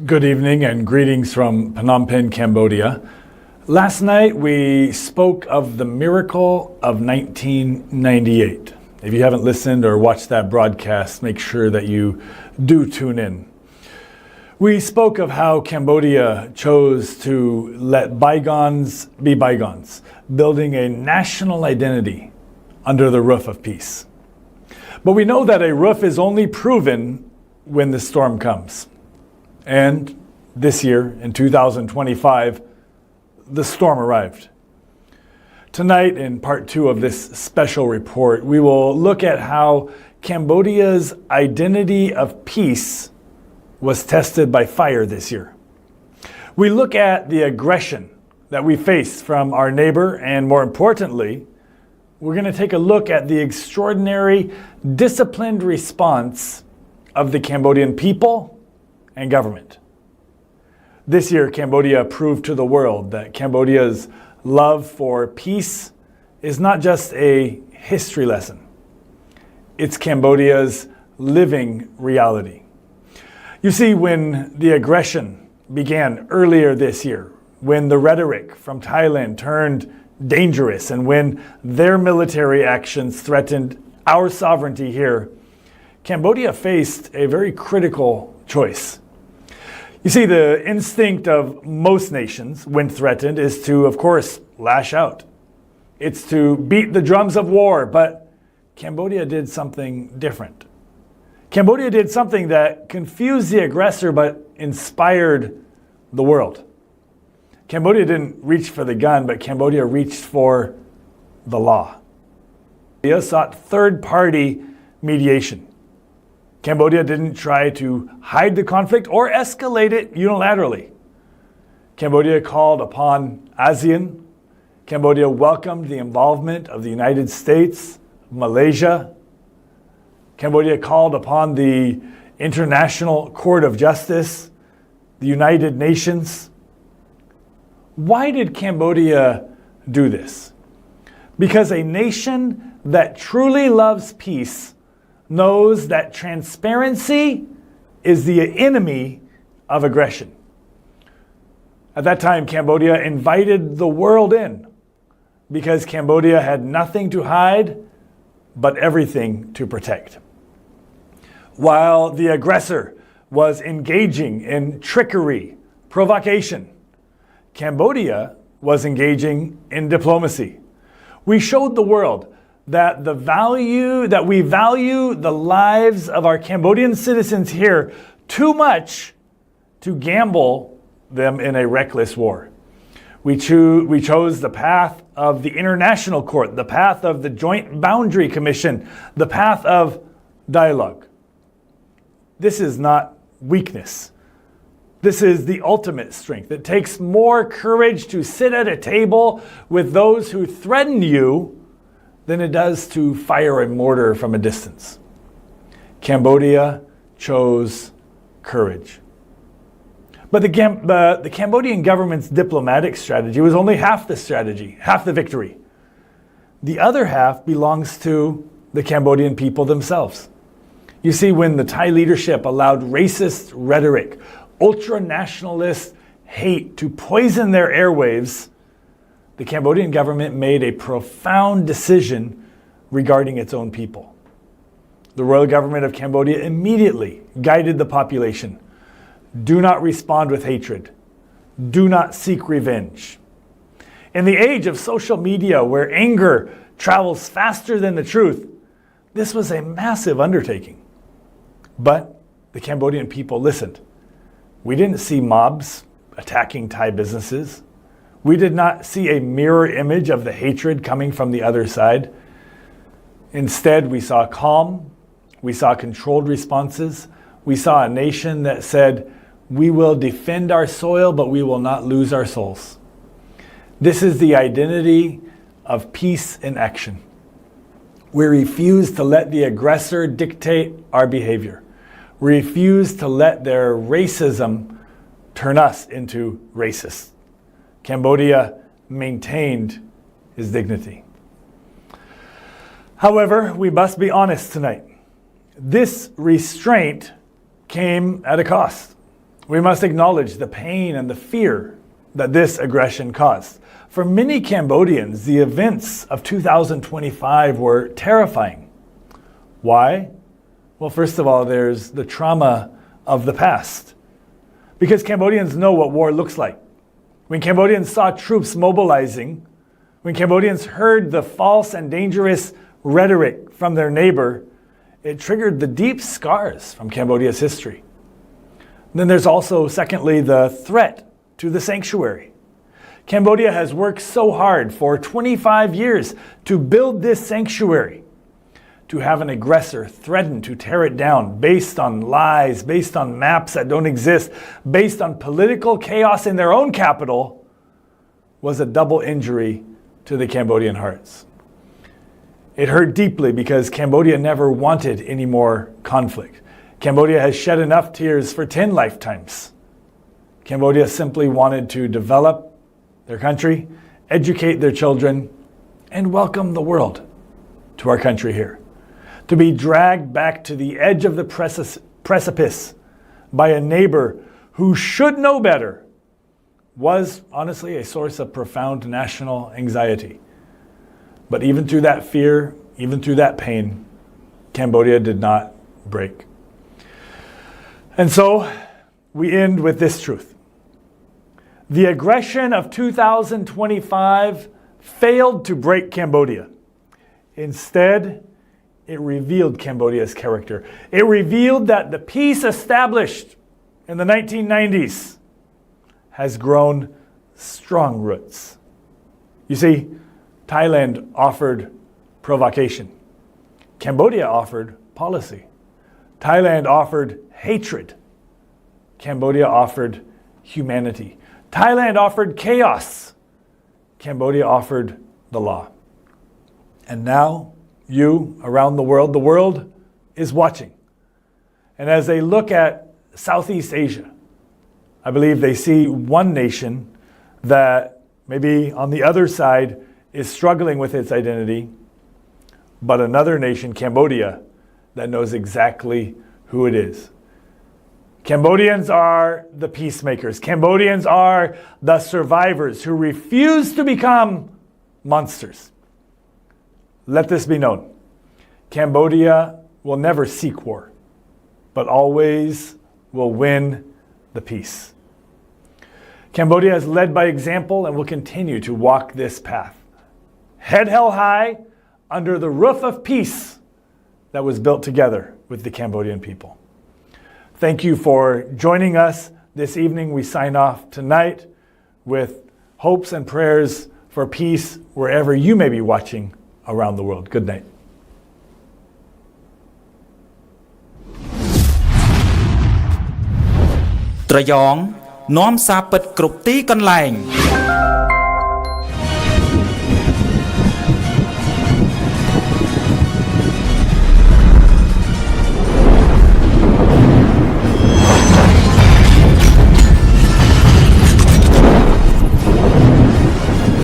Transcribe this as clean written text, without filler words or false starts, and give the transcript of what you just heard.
Good evening and greetings from Phnom Penh, Cambodia. Last night we spoke of the miracle of 1998. If you haven't listened or watched that broadcast, make sure that you do tune in. We spoke of how Cambodia chose to let bygones be bygones, building a national identity under the roof of peace. But we know that a roof is only proven when the storm comes. And this year, in 2025, the storm arrived. Tonight, in part 2 of this special report, we will look at how Cambodia's identity of peace was tested by fire this year. We look at the aggression that we face from our neighbor, and more importantly, we're going to take a look at the extraordinary, disciplined response of the Cambodian people and government. This year, Cambodia proved to the world that Cambodia's love for peace is not just a history lesson. It's Cambodia's living reality. You see, when the aggression began earlier this year, when the rhetoric from Thailand turned dangerous, and when their military actions threatened our sovereignty here, Cambodia faced a very critical choice. You see, the instinct of most nations when threatened is to, of course, lash out. It's to beat the drums of war, but Cambodia did something different. Cambodia did something that confused the aggressor but inspired the world. Cambodia didn't reach for the gun, but Cambodia reached for the law. Cambodia sought third-party mediation. Cambodia didn't try to hide the conflict or escalate it unilaterally. Cambodia called upon ASEAN. Cambodia welcomed the involvement of the United States, Malaysia. Cambodia called upon the International Court of Justice, the United Nations. Why did Cambodia do this? Because a nation that truly loves peace knows that transparency is the enemy of aggression. At that time, Cambodia invited the world in because Cambodia had nothing to hide but everything to protect. While the aggressor was engaging in trickery, provocation, Cambodia was engaging in diplomacy. We showed the world that we value the lives of our Cambodian citizens here too much to gamble them in a reckless war. We chose the path of the International Court, the path of the Joint Boundary Commission, the path of dialogue. This is not weakness. This is the ultimate strength. It takes more courage to sit at a table with those who threaten you than it does to fire a mortar from a distance. Cambodia chose courage. But the Cambodian government's diplomatic strategy was only half the strategy, half the victory. The other half belongs to the Cambodian people themselves. You see, when the Thai leadership allowed racist rhetoric, ultra-nationalist hate to poison their airwaves, the Cambodian government made a profound decision regarding its own people. The royal government of Cambodia immediately guided the population. Do not respond with hatred. Do not seek revenge. In the age of social media, where anger travels faster than the truth, this was a massive undertaking. But the Cambodian people listened. We didn't see mobs attacking Thai businesses. We did not see a mirror image of the hatred coming from the other side. Instead, we saw calm, we saw controlled responses, we saw a nation that said, we will defend our soil, but we will not lose our souls. This is the identity of peace in action. We refuse to let the aggressor dictate our behavior. We refuse to let their racism turn us into racists. Cambodia maintained his dignity. However, we must be honest tonight. This restraint came at a cost. We must acknowledge the pain and the fear that this aggression caused. For many Cambodians, the events of 2025 were terrifying. Why? Well, first of all, there's the trauma of the past. Because Cambodians know what war looks like. When Cambodians saw troops mobilizing, when Cambodians heard the false and dangerous rhetoric from their neighbor, it triggered the deep scars from Cambodia's history. Then there's also, secondly, the threat to the sanctuary. Cambodia has worked so hard for 25 years to build this sanctuary. To have an aggressor threaten to tear it down based on lies, based on maps that don't exist, based on political chaos in their own capital, was a double injury to the Cambodian hearts. It hurt deeply because Cambodia never wanted any more conflict. Cambodia has shed enough tears for 10 lifetimes. Cambodia simply wanted to develop their country, educate their children, and welcome the world to our country here. To be dragged back to the edge of the precipice by a neighbor who should know better was honestly a source of profound national anxiety. But even through that fear, even through that pain, Cambodia did not break. And so we end with this truth. The aggression of 2025 failed to break Cambodia. Instead, it revealed Cambodia's character. It revealed that the peace established in the 1990s has grown strong roots. You see, Thailand offered provocation. Cambodia offered policy. Thailand offered hatred. Cambodia offered humanity. Thailand offered chaos. Cambodia offered the law. And now, you around the world is watching. And as they look at Southeast Asia, I believe they see one nation that maybe on the other side is struggling with its identity, but another nation, Cambodia, that knows exactly who it is. Cambodians are the peacemakers. Cambodians are the survivors who refuse to become monsters. Let this be known. Cambodia will never seek war, but always will win the peace. Cambodia has led by example and will continue to walk this path. Head held high under the roof of peace that was built together with the Cambodian people. Thank you for joining us this evening. We sign off tonight with hopes and prayers for peace wherever you may be watching around the world. Good night. ត្រយ៉ងនាំសារពិតគ្រប់ទីកន្លែង